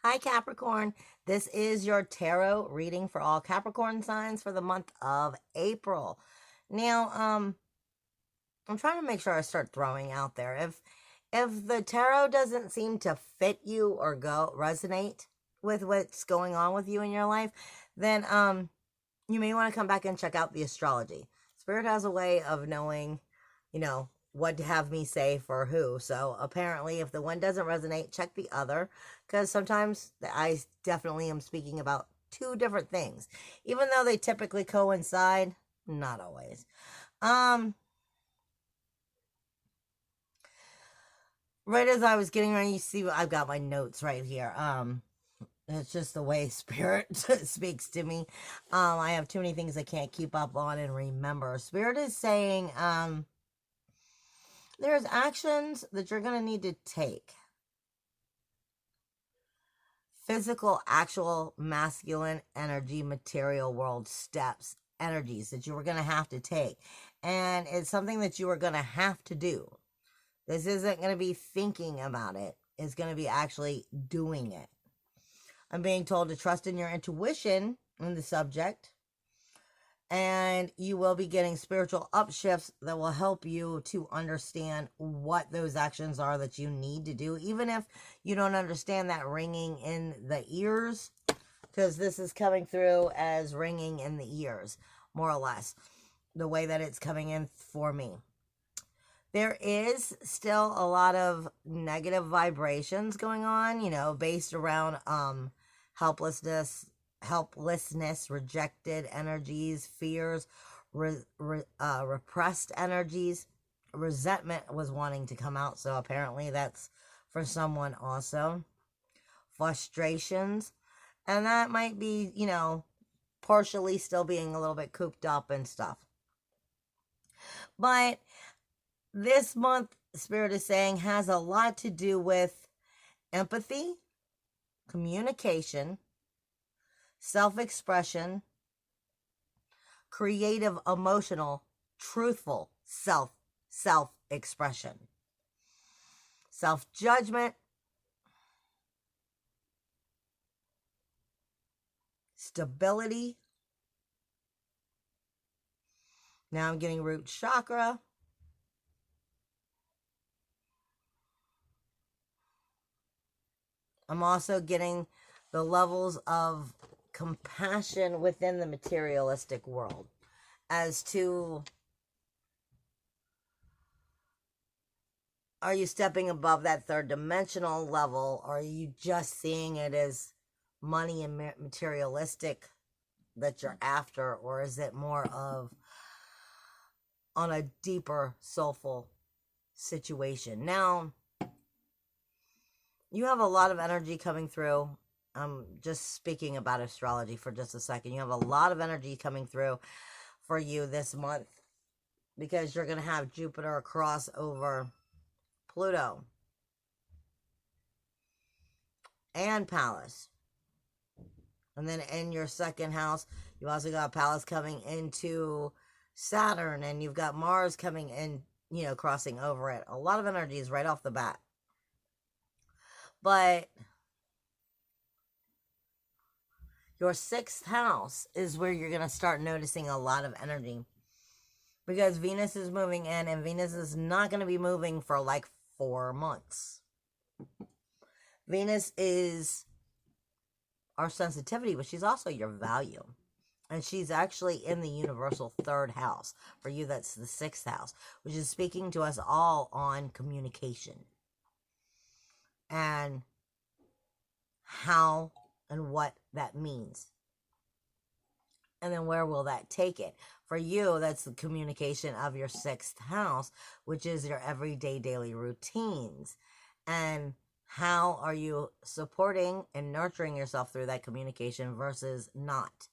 Hi, Capricorn. This is your tarot reading for all Capricorn signs for the month of April. Now, I'm trying to make sure I start throwing out there. If the tarot doesn't seem to fit you or resonate with what's going on with you in your life, then you may want to come back and check out the astrology. Spirit has a way of knowing, what to have me say for who. So apparently, if the one doesn't resonate, check the other, because sometimes I definitely am speaking about two different things, even though they typically coincide. Not always. Right as I was getting ready, you see, I've got my notes right here. It's just the way Spirit speaks to me. I have too many things I can't keep up on and remember. Spirit is saying, there's actions that you're going to need to take. Physical, actual, masculine energy, material world steps, energies that you were going to have to take. And it's something that you are going to have to do. This isn't going to be thinking about it. It's going to be actually doing it. I'm being told to trust in your intuition in the subject. And you will be getting spiritual upshifts that will help you to understand what those actions are that you need to do, even if you don't understand that ringing in the ears, because this is coming through as ringing in the ears, more or less, the way that it's coming in for me. There is still a lot of negative vibrations going on, based around helplessness, rejected energies, fears, repressed energies. Resentment was wanting to come out, so apparently that's for someone also. Frustrations, and that might be, partially still being a little bit cooped up and stuff. But this month, Spirit is saying, has a lot to do with empathy, communication, self-expression, creative, emotional, truthful self-expression, self-judgment, stability. Now I'm getting root chakra. I'm also getting the levels of compassion within the materialistic world as to, are you stepping above that third dimensional level, or are you just seeing it as money and materialistic that you're after, or is it more of on a deeper soulful situation? Now, you have a lot of energy coming through. I'm just speaking about astrology for just a second. You have a lot of energy coming through for you this month, because you're going to have Jupiter cross over Pluto and Pallas. And then in your second house, you also got Pallas coming into Saturn, and you've got Mars coming in, crossing over it. A lot of energies right off the bat. But your sixth house is where you're going to start noticing a lot of energy, because Venus is moving in, and Venus is not going to be moving for like 4 months. Venus is our sensitivity, but she's also your value. And she's actually in the universal third house. For you, that's the sixth house, which is speaking to us all on communication and how and what that means. And then where will that take it? For you, that's the communication of your sixth house, which is your everyday daily routines. And how are you supporting and nurturing yourself through that communication versus not?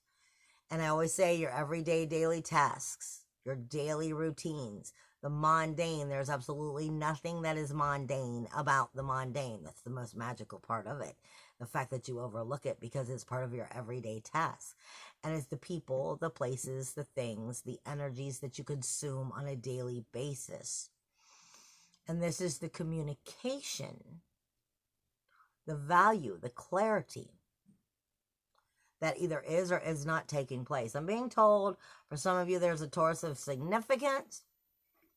And I always say your everyday daily tasks, your daily routines, the mundane. There's absolutely nothing that is mundane about the mundane. That's the most magical part of it. The fact that you overlook it because it's part of your everyday tasks. And it's the people, the places, the things, the energies that you consume on a daily basis. And this is the communication the value, the clarity that either is or is not taking place. I'm being told for some of you there's a Taurus of significance,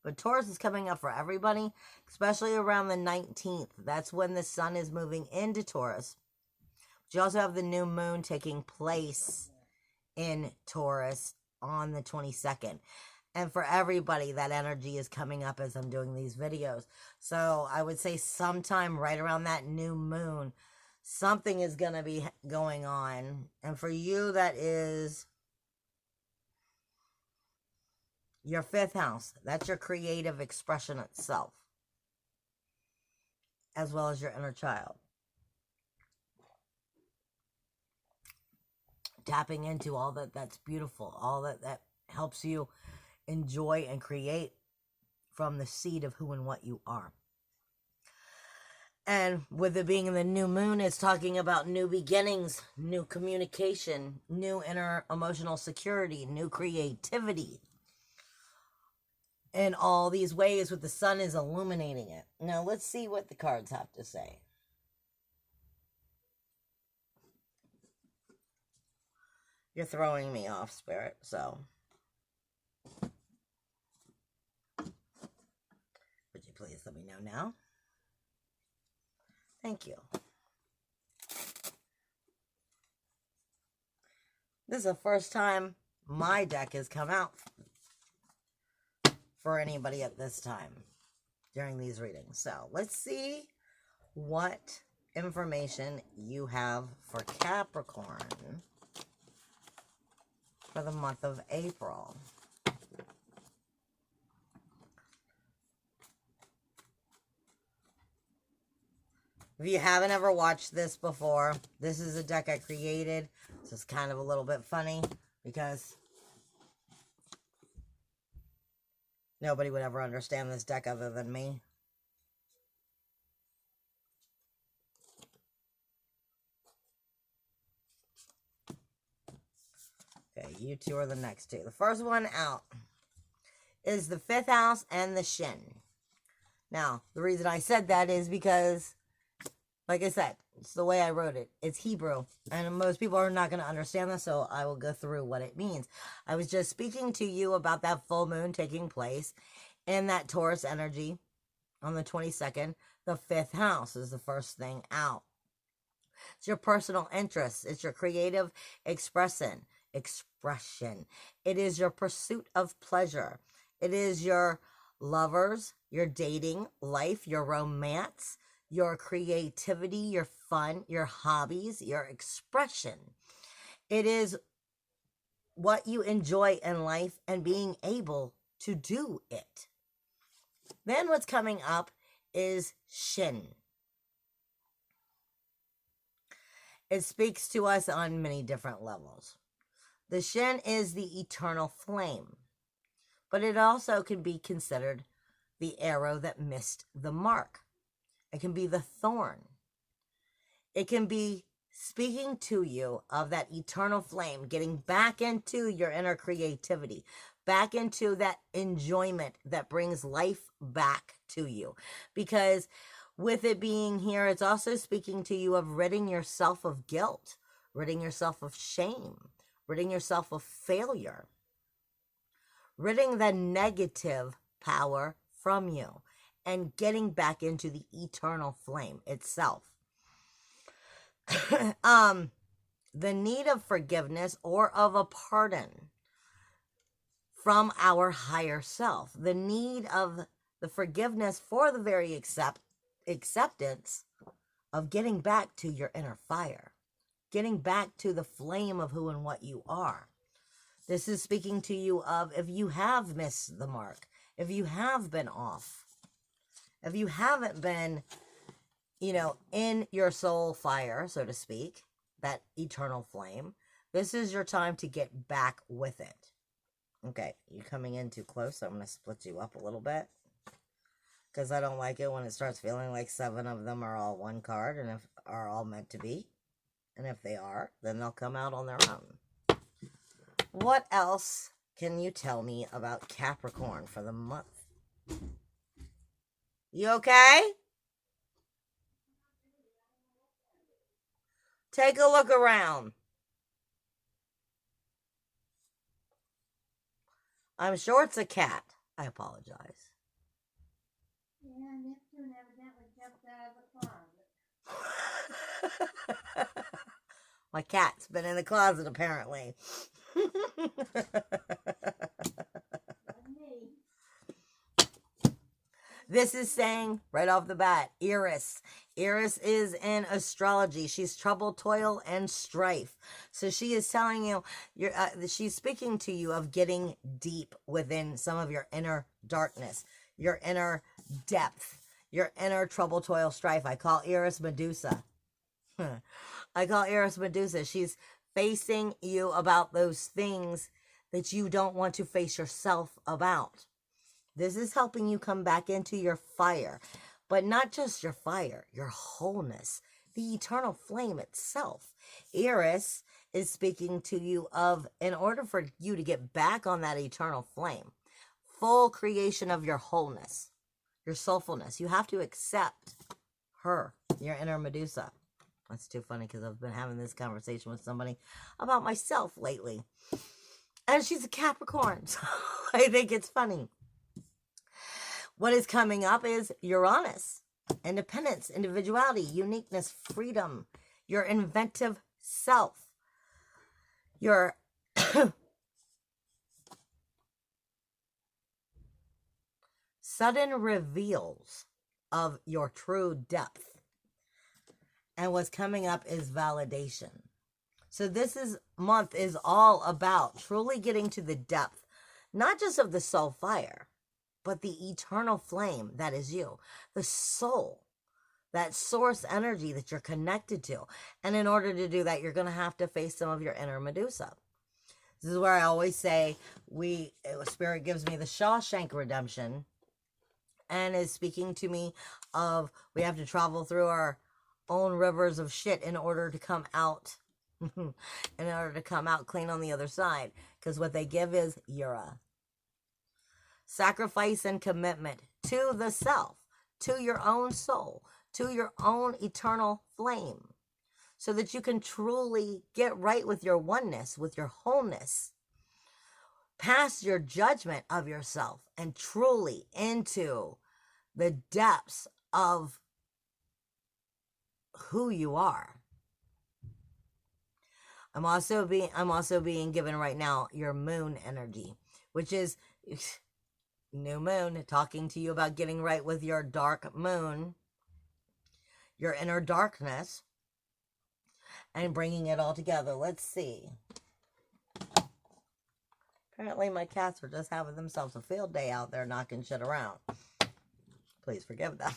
but Taurus is coming up for everybody, especially around the 19th. That's when the sun is moving into Taurus. But you also have the new moon taking place in Taurus on the 22nd. And for everybody, that energy is coming up as I'm doing these videos. So I would say sometime right around that new moon, something is going to be going on. And for you, that is your 5th house. That's your creative expression itself, as well as your inner child. Tapping into all that's beautiful, all that helps you enjoy and create from the seed of who and what you are. And with it being in the new moon, it's talking about new beginnings, new communication, new inner emotional security, new creativity. In all these ways, with the sun is illuminating it. Now, let's see what the cards have to say. You're throwing me off, Spirit, so would you please let me know now? Thank you. This is the first time my deck has come out for anybody at this time during these readings. So let's see what information you have for Capricorn for the month of April. If you haven't ever watched this before, this is a deck I created. So it's kind of a little bit funny because nobody would ever understand this deck other than me. Okay, you two are the next two. The first one out is the 5th house and the Shin. Now, the reason I said that is because, like I said, it's the way I wrote it. It's Hebrew, and most people are not going to understand this, so I will go through what it means. I was just speaking to you about that full moon taking place in that Taurus energy on the 22nd. The 5th house is the first thing out. It's your personal interests. It's your creative expression. It is your pursuit of pleasure. It is your lovers, your dating life, your romance, your creativity, your fun, your hobbies, your expression. It is what you enjoy in life and being able to do it. Then what's coming up is Shin. It speaks to us on many different levels. The Shin is the eternal flame, but it also can be considered the arrow that missed the mark. It can be the thorn. It can be speaking to you of that eternal flame, getting back into your inner creativity, back into that enjoyment that brings life back to you. Because with it being here, it's also speaking to you of ridding yourself of guilt, ridding yourself of shame, ridding yourself of failure, ridding the negative power from you, and getting back into the eternal flame itself. The need of forgiveness or of a pardon from our higher self. The need of the forgiveness for the very acceptance of getting back to your inner fire. Getting back to the flame of who and what you are. This is speaking to you of if you have missed the mark, if you have been off, if you haven't been, in your soul fire, so to speak, that eternal flame, this is your time to get back with it. Okay, you're coming in too close, so I'm going to split you up a little bit. Because I don't like it when it starts feeling like 7 of them are all one card and are all meant to be. And if they are, then they'll come out on their own. What else can you tell me about Capricorn for the month? You okay? Take a look around. I'm sure it's a cat. I apologize. Yeah, Neptune evidently jumped out of the closet. My cat's been in the closet, apparently. This is saying, right off the bat, Eris. Eris is in astrology. She's trouble, toil, and strife. So she is telling you, she's speaking to you of getting deep within some of your inner darkness, your inner depth, your inner trouble, toil, strife. I call Eris Medusa. I call Eris Medusa. She's facing you about those things that you don't want to face yourself about. This is helping you come back into your fire, but not just your fire, your wholeness, the eternal flame itself. Eris is speaking to you of, in order for you to get back on that eternal flame, full creation of your wholeness, your soulfulness, you have to accept her, your inner Medusa. That's too funny because I've been having this conversation with somebody about myself lately. And she's a Capricorn, so I think it's funny. What is coming up is Uranus, independence, individuality, uniqueness, freedom, your inventive self, your sudden reveals of your true depth. And what's coming up is validation. So this month is all about truly getting to the depth, not just of the soul fire, but the eternal flame that is you, the soul, that source energy that you're connected to. And in order to do that, you're going to have to face some of your inner Medusa. This is where I always say, Spirit gives me the Shawshank Redemption and is speaking to me of, we have to travel through our own rivers of shit in order to come out, clean on the other side. Because what they give is Ura. Sacrifice and commitment to the self, to your own soul, to your own eternal flame, so that you can truly get right with your oneness, with your wholeness, past your judgment of yourself, and truly into the depths of who you are. I'm also being given right now your moon energy, which is new moon, talking to you about getting right with your dark moon, your inner darkness, and bringing it all together. Let's see. Apparently my cats are just having themselves a field day out there knocking shit around. Please forgive them.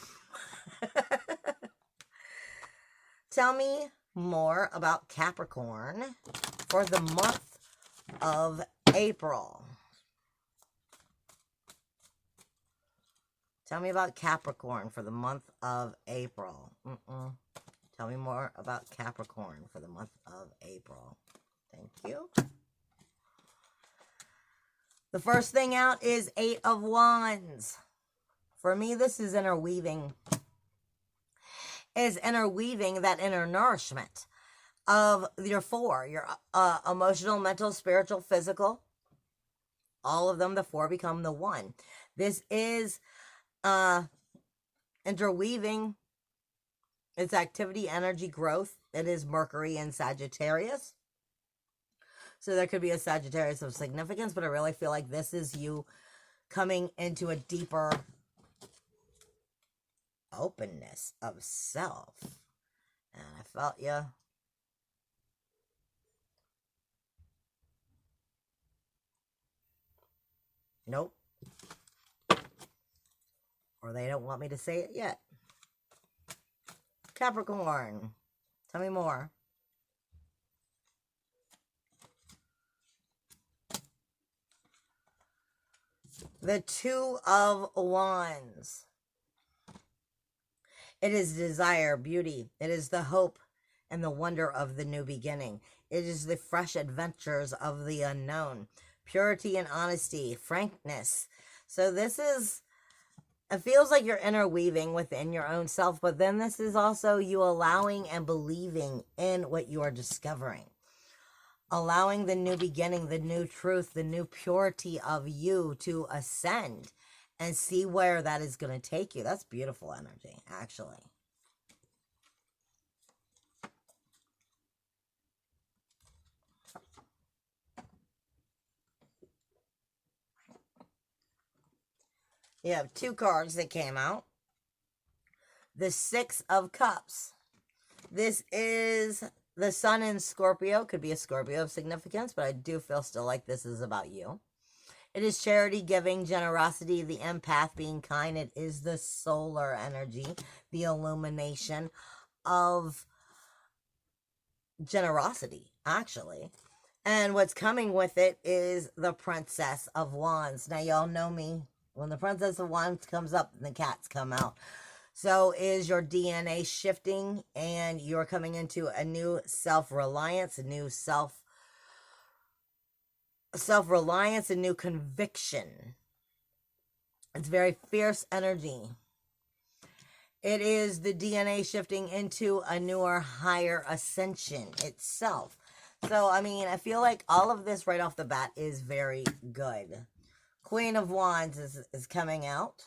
Tell me more about Capricorn for the month of April. Tell me about Capricorn for the month of April. Tell me more about Capricorn for the month of April. Thank you. The first thing out is 8 of Wands. For me, this is interweaving. Is interweaving that inner nourishment of your 4. Your emotional, mental, spiritual, physical. All of them, the 4 become the 1. This is interweaving its activity, energy, growth. It is Mercury in Sagittarius. So there could be a Sagittarius of significance, but I really feel like this is you coming into a deeper openness of self. And I felt you. Nope. Or they don't want me to say it yet. Capricorn, tell me more. The 2 of Wands. It is desire, beauty. It is the hope and the wonder of the new beginning. It is the fresh adventures of the unknown. Purity and honesty, frankness. So this is it feels like you're interweaving within your own self, but then this is also you allowing and believing in what you are discovering. Allowing the new beginning, the new truth, the new purity of you to ascend and see where that is going to take you. That's beautiful energy, actually. You have two cards that came out. The Six of Cups. This is the Sun in Scorpio. Could be a Scorpio of significance, but I do feel still like this is about you. It is charity, giving, generosity, the empath, being kind. It is the solar energy, the illumination of generosity, actually. And what's coming with it is the Princess of Wands. Now, y'all know me. When the Princess of Wands comes up, the cats come out. So is your DNA shifting and you're coming into a new self-reliance, a new self-reliance, a new conviction. It's very fierce energy. It is the DNA shifting into a newer, higher ascension itself. So, I mean, I feel like all of this right off the bat is very good. Queen of Wands is coming out.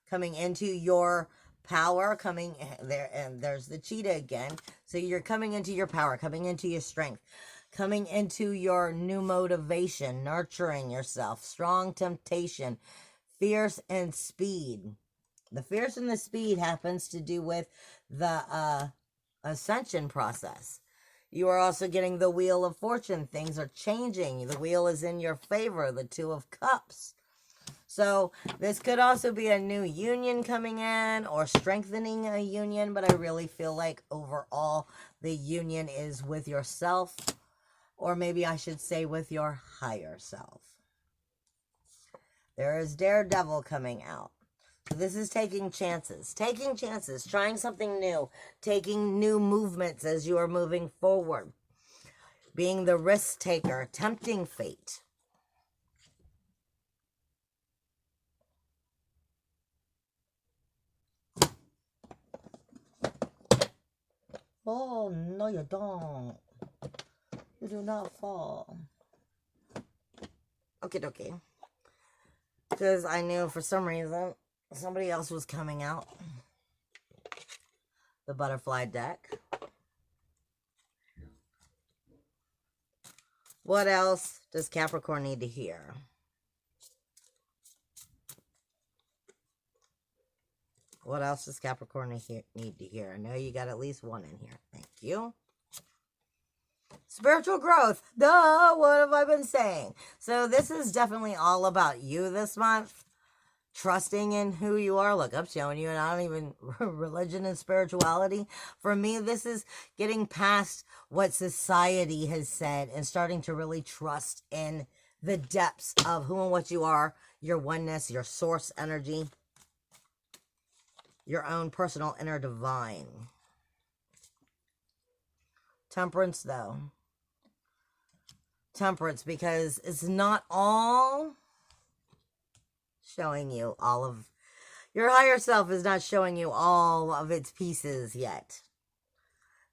Coming into your power, coming there, and there's the cheetah again. So you're coming into your power, coming into your strength, coming into your new motivation, nurturing yourself, strong temptation, fierce and speed. The fierce and the speed happens to do with the ascension process. You are also getting the Wheel of Fortune. Things are changing. The wheel is in your favor, the Two of Cups. So this could also be a new union coming in or strengthening a union, but I really feel like overall the union is with yourself, or maybe I should say with your higher self. There is Daredevil coming out. So this is taking chances, trying something new, taking new movements as you are moving forward, being the risk taker, tempting fate. Oh, no, you don't. You do not fall. Okay. Because I knew for some reason somebody else was coming out. The butterfly deck. What else does Capricorn need to hear? What else does Capricorn need to hear? I know you got at least one in here. Thank you. Spiritual growth. Duh, what have I been saying? So this is definitely all about you this month. Trusting in who you are. Look, I'm showing you, and I don't even religion and spirituality. For me, this is getting past what society has said and starting to really trust in the depths of who and what you are, your oneness, your source energy, your own personal inner divine. Temperance, though. Temperance, because it's not all showing you all of your higher self is not showing you all of its pieces yet.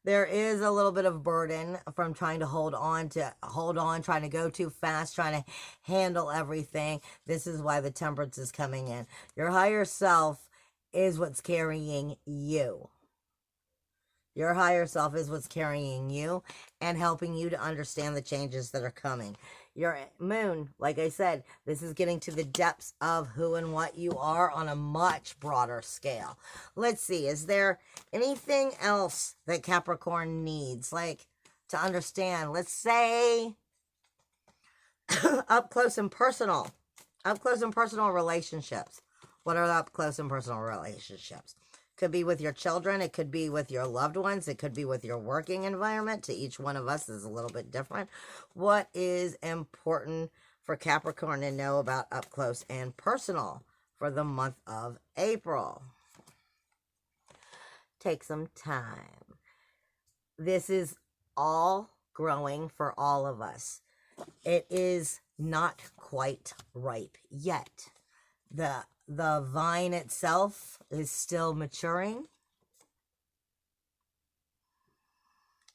There is a little bit of burden from trying to hold on, trying to go too fast, trying to handle everything. This is why the temperance is coming in. Your higher self is what's carrying you. Your higher self is what's carrying you and helping you to understand the changes that are coming. Your moon, like I said, this is getting to the depths of who and what you are on a much broader scale. Let's see, is there anything else that Capricorn needs, like, to understand? Let's say up close and personal relationships. What are the up close and personal relationships? Could be with your children. It could be with your loved ones. It could be with your working environment. To each one of us is a little bit different. What is important for Capricorn to know about up close and personal for the month of April? Take some time. This is all growing for all of us. It is not quite ripe yet. the vine itself is still maturing.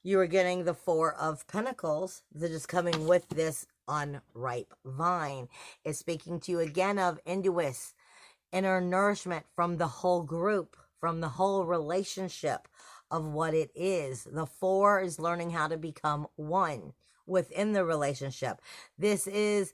You are getting the Four of Pentacles that is coming with this unripe vine. It's speaking to you again of intuition, inner nourishment from the whole group, from the whole relationship of what it is. The Four is learning how to become one within the relationship. This is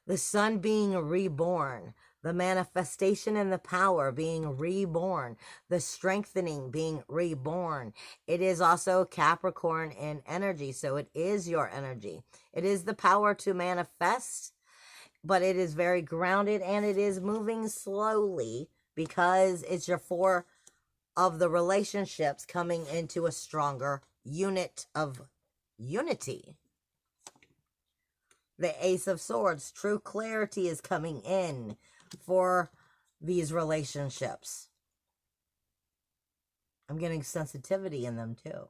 the sun being reborn, the manifestation and the power being reborn, the strengthening being reborn. It is also Capricorn in energy, so it is your energy. It is the power to manifest, but it is very grounded and it is moving slowly because it's your Four of the relationships coming into a stronger unit of unity. The Ace of Swords, true clarity is coming in for these relationships. I'm getting sensitivity in them too.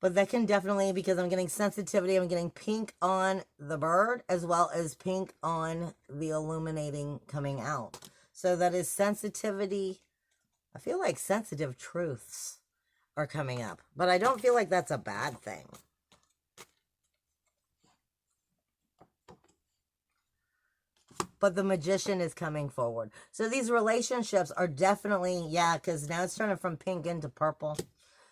But that can definitely, because I'm getting sensitivity, I'm getting pink on the bird as well as pink on the illuminating coming out. So that is sensitivity. I feel like sensitive truths are coming up, but I don't feel like that's a bad thing. But the Magician is coming forward. So these relationships are definitely, yeah, because now it's turning from pink into purple.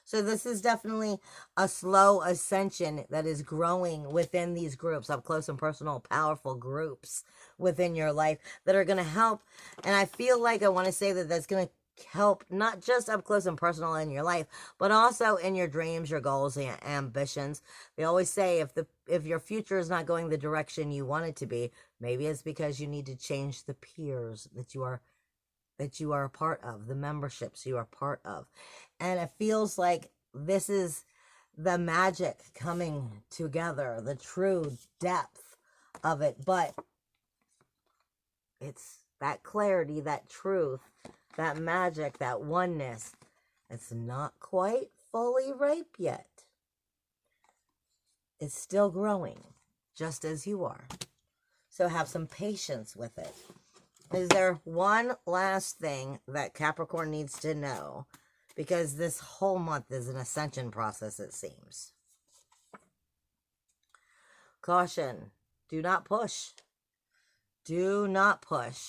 So this is definitely a slow ascension that is growing within these groups, up close and personal, powerful groups within your life that are going to help. And I feel like I want to say that that's going to help not just up close and personal in your life, but also in your dreams, your goals, and ambitions. They always say if your future is not going the direction you want it to be, maybe it's because you need to change the peers that you are a part of, the memberships you are part of. And it feels like this is the magic coming together, the true depth of it. But it's that clarity, that truth, that magic, that oneness. It's not quite fully ripe yet. It's still growing, just as you are. So have some patience with it. Is there one last thing that Capricorn needs to know? Because this whole month is an ascension process, it seems. Caution. Do not push. Do not push.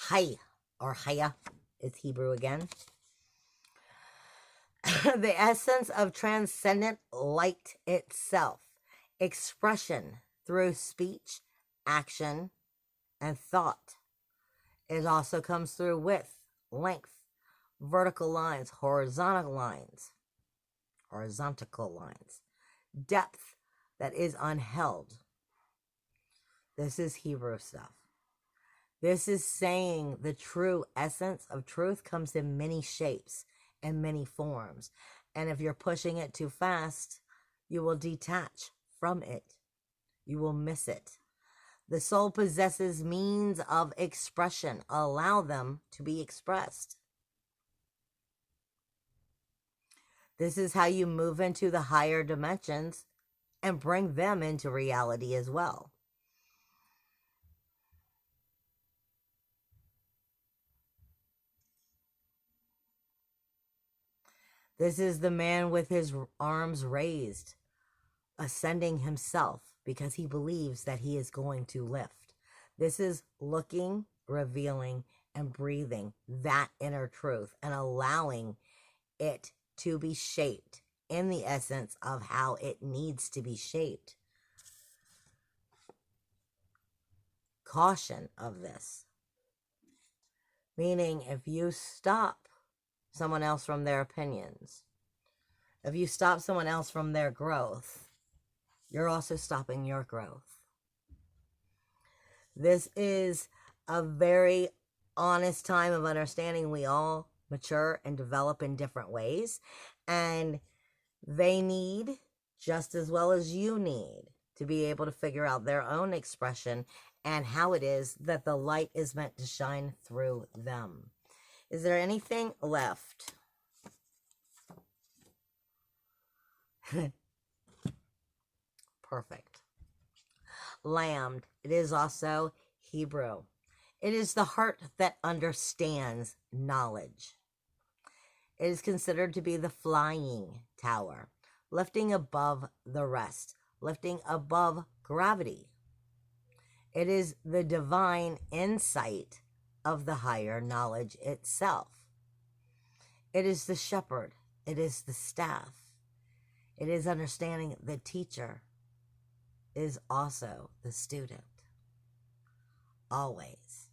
Hay, or Haya, is Hebrew again. The essence of transcendent light itself. Expression through speech, action, and thought. It also comes through width, length, vertical lines, horizontal lines, depth that is unheld. This is Hebrew stuff. This is saying the true essence of truth comes in many shapes and many forms. And if you're pushing it too fast, you will detach from it. You will miss it. The soul possesses means of expression. Allow them to be expressed. This is how you move into the higher dimensions and bring them into reality as well. This is the man with his arms raised, ascending himself because he believes that he is going to lift. This is looking, revealing, and breathing that inner truth and allowing it to be shaped in the essence of how it needs to be shaped. Caution of this. Meaning, if you stop someone else from their opinions, if you stop someone else from their growth, you're also stopping your growth. This is a very honest time of understanding. We all mature and develop in different ways, and they need, just as well as you need, to be able to figure out their own expression and how it is that the light is meant to shine through them. Is there anything left? perfect. Lamb, it is also Hebrew. It is the heart that understands knowledge. It is considered to be the flying tower, lifting above the rest, lifting above gravity. It is the divine insight of the higher knowledge itself. It is the shepherd. It is the staff. It is understanding the teacher is also the student. Always.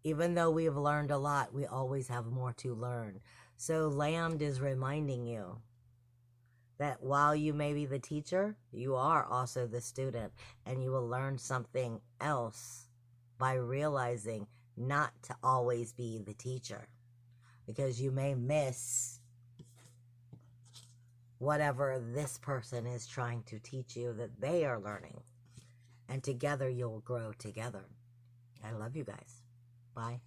Even though we have learned a lot, we always have more to learn. So Lambd is reminding you that while you may be the teacher, you are also the student, and you will learn something else by realizing not to always be the teacher, because you may miss whatever this person is trying to teach you that they are learning, and together you'll grow together. I love you guys. Bye.